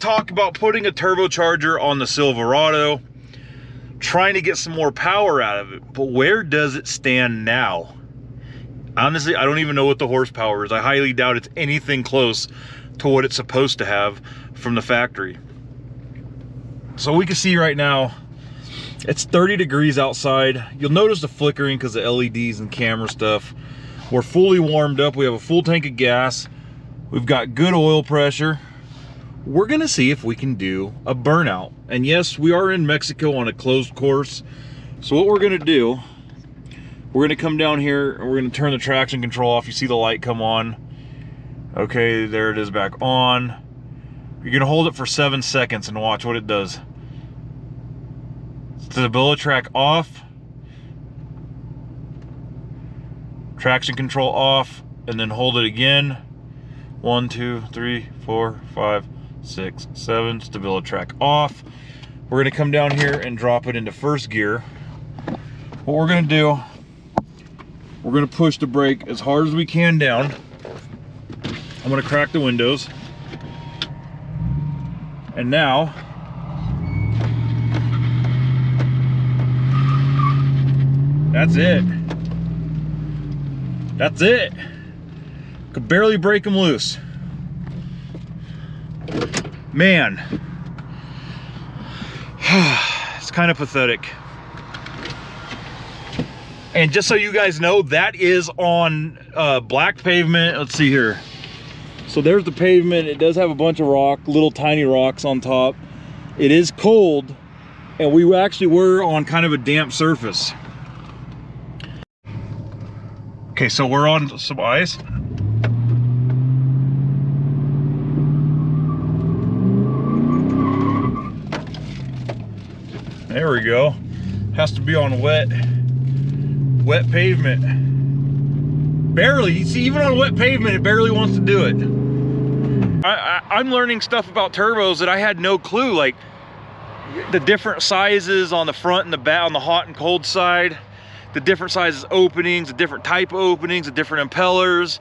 talk about putting a turbocharger on the Silverado, trying to get some more power out of it, but where does it stand now? Honestly, I don't even know what the horsepower is. I highly doubt it's anything close to what it's supposed to have from the factory. So we can see right now, it's 30 degrees outside. You'll notice the flickering because of LEDs and camera stuff. We're fully warmed up. We have a full tank of gas. We've got good oil pressure. We're gonna see if we can do a burnout. And yes, we are in Mexico on a closed course. So what we're gonna do, we're gonna come down here and we're gonna turn the traction control off. You see the light come on. Okay, there it is back on. You're gonna hold it for 7 seconds and watch what it does. Stability track off. Traction control off, and then hold it again. 1, 2, 3, 4, 5, 6, 7. Stability track off. We're gonna come down here and drop it into first gear. What we're gonna do, we're gonna push the brake as hard as we can down. I'm gonna crack the windows. And now, that's it. That's it. Could barely break them loose. Man, it's kind of pathetic. And just so you guys know, that is on black pavement. Let's see here. So there's the pavement. It does have a bunch of little tiny rocks on top. It is cold, and we actually were on kind of a damp surface. Okay, so we're on some ice. There we go. Has to be on wet pavement. Barely, you see, even on wet pavement, it barely wants to do it. I'm learning stuff about turbos that I had no clue, like the different sizes on the front and the back, on the hot and cold side, the different sizes openings, the different type of openings, the different impellers.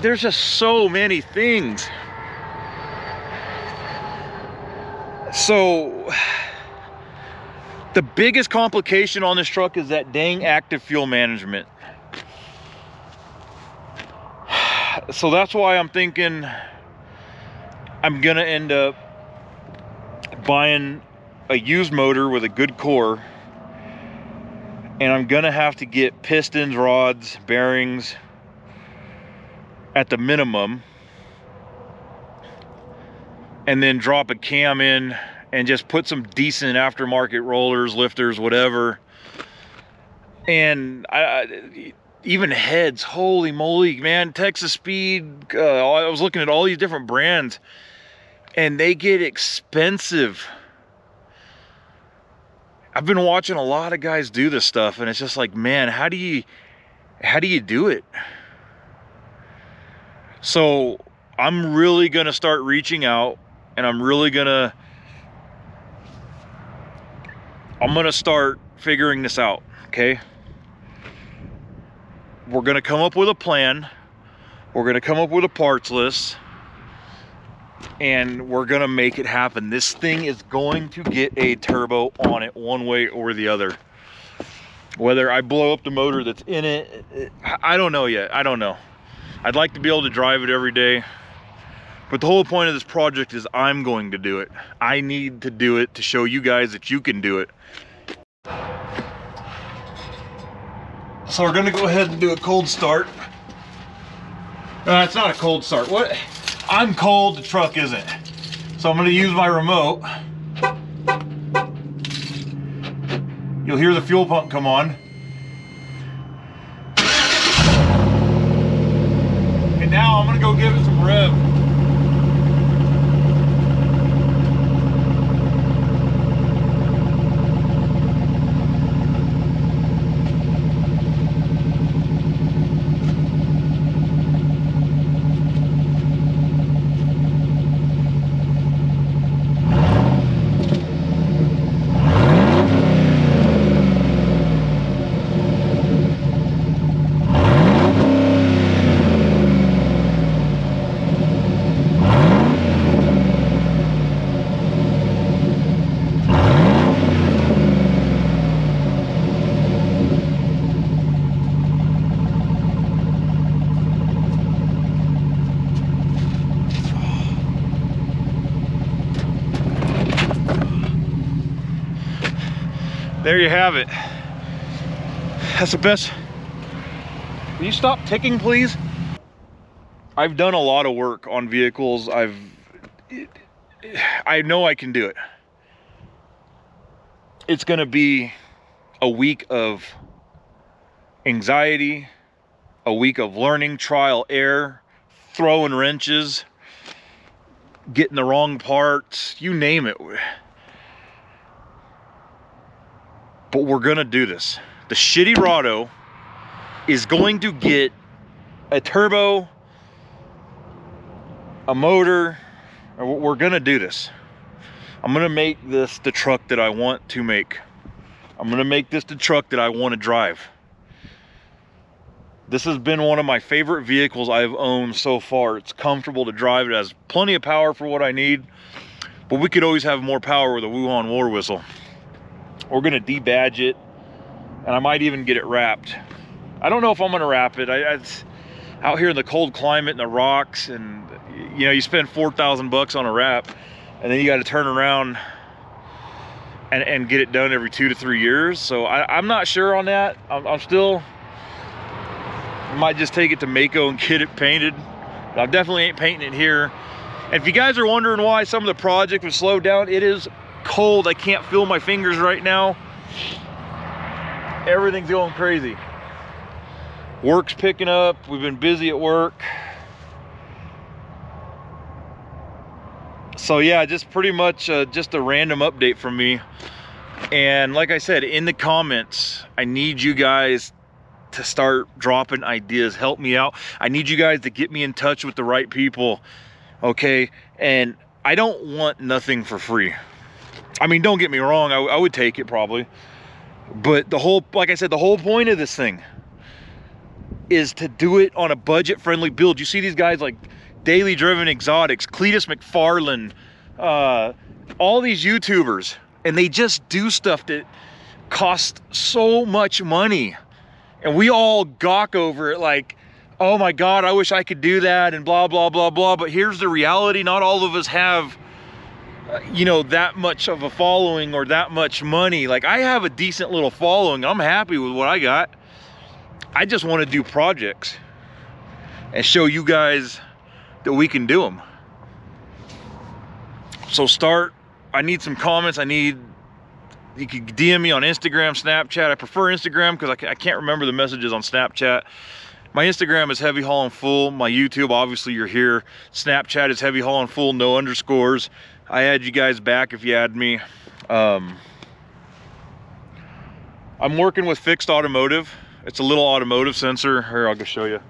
There's just so many things. So the biggest complication on this truck is that dang active fuel management. So that's why I'm thinking I'm gonna end up buying a used motor with a good core, and I'm gonna have to get pistons, rods, bearings at the minimum, and then drop a cam in and just put some decent aftermarket rollers, lifters, whatever. And even heads, holy moly, man, Texas Speed, I was looking at all these different brands, and they get expensive. I've been watching a lot of guys do this stuff, and it's just like, man, how do you do it? So I'm really gonna start reaching out, and I'm gonna start figuring this out, okay? We're gonna come up with a plan. We're gonna come up with a parts list, and we're gonna make it happen. This thing is going to get a turbo on it one way or the other. Whether I blow up the motor that's in it, I don't know yet. I don't know. I'd like to be able to drive it every day, but the whole point of this project is I'm going to do it. I need to do it to show you guys that you can do it. So we're gonna go ahead and do a cold start. It's not a cold start. What? I'm cold, the truck isn't. So I'm gonna use my remote. You'll hear the fuel pump come on. And now I'm gonna go give it some rev. there you have it. That's the best. Will you stop ticking, please? I've done a lot of work on vehicles. I know I can do it. It's gonna be a week of anxiety, a week of learning, trial, error, throwing wrenches, getting the wrong parts, you name it. But we're gonna do this. The Shittyrado is going to get a turbo, a motor. We're gonna do this. I'm gonna make this the truck that I want to make. I'm gonna make this the truck that I want to drive. This has been one of my favorite vehicles I've owned so far. It's comfortable to drive. It has plenty of power for what I need, but we could always have more power with a Wuhan war whistle. We're gonna debadge it, and I might even get it wrapped. I don't know if I'm gonna wrap it. It's out here in the cold climate and the rocks, and you know, you spend 4,000 bucks on a wrap, and then you got to turn around and get it done every 2 to 3 years. So I'm not sure on that. I'm still, might just take it to Mako and get it painted. I definitely ain't painting it here. And if you guys are wondering why some of the project was slowed down, it is cold. I can't feel my fingers right now. Everything's going crazy. Work's picking up. We've been busy at work. So yeah, just pretty much just a random update from me. And like I said, in the comments, I need you guys to start dropping ideas. Help me out. I need you guys to get me in touch with the right people, okay? And I don't want nothing for free. I mean, don't get me wrong, I would take it probably. But the whole, like I said, the whole point of this thing is to do it on a budget-friendly build. You see these guys like Daily Driven Exotics, Cletus McFarlane, all these YouTubers, and they just do stuff that costs so much money, and we all gawk over it like, oh my God, I wish I could do that, and blah, blah, blah, blah. But here's the reality. Not all of us have, you know, that much of a following or that much money. Like, I have a decent little following. I'm happy with what I got. I just want to do projects and show you guys that we can do them. So I need some comments. You can DM me on Instagram, Snapchat. I prefer Instagram because I can't remember the messages on Snapchat. My Instagram is Heavy Haulin' Full. My YouTube, obviously you're here. Snapchat is Heavy Haulin' Full, no underscores. I add you guys back if you add me. I'm working with Fixed Automotive. It's a little automotive sensor. Here, I'll go show you.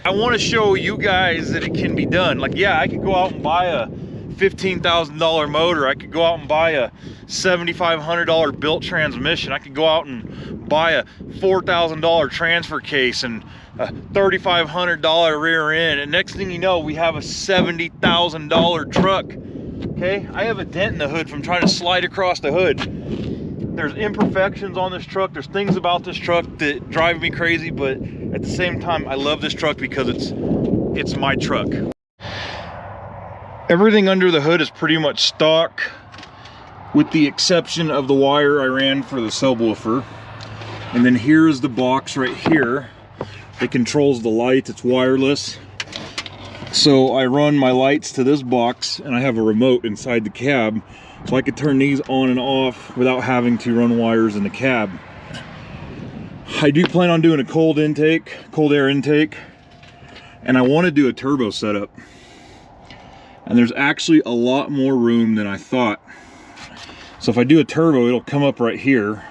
I want to show you guys that it can be done. Like, yeah, I could go out and buy a $15,000 motor. I could go out and buy a $7,500 built transmission. I could go out and buy a $4,000 transfer case and a $3,500 rear end. And next thing you know, we have a $70,000 truck. Okay, I have a dent in the hood from trying to slide across the hood. There's imperfections on this truck. There's things about this truck that drive me crazy, but at the same time, I love this truck because it's my truck. Everything under the hood is pretty much stock, with the exception of the wire I ran for the subwoofer. And then here's the box right here that controls the lights. It's wireless. So I run my lights to this box, and I have a remote inside the cab, so I could turn these on and off without having to run wires in the cab. I do plan on doing a cold air intake, and I want to do a turbo setup. And there's actually a lot more room than I thought. So if I do a turbo, it'll come up right here.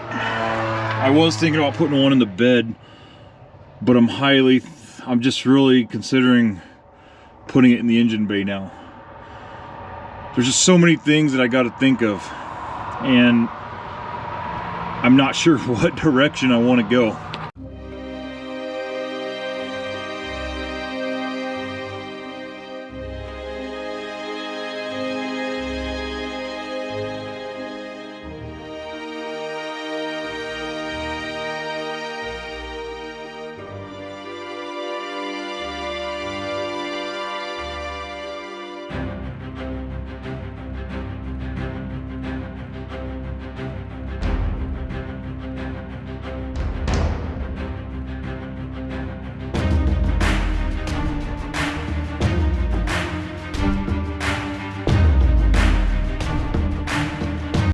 I was thinking about putting one in the bed, but I'm just really considering putting it in the engine bay now. There's just so many things that I got to think of, and I'm not sure what direction I want to go.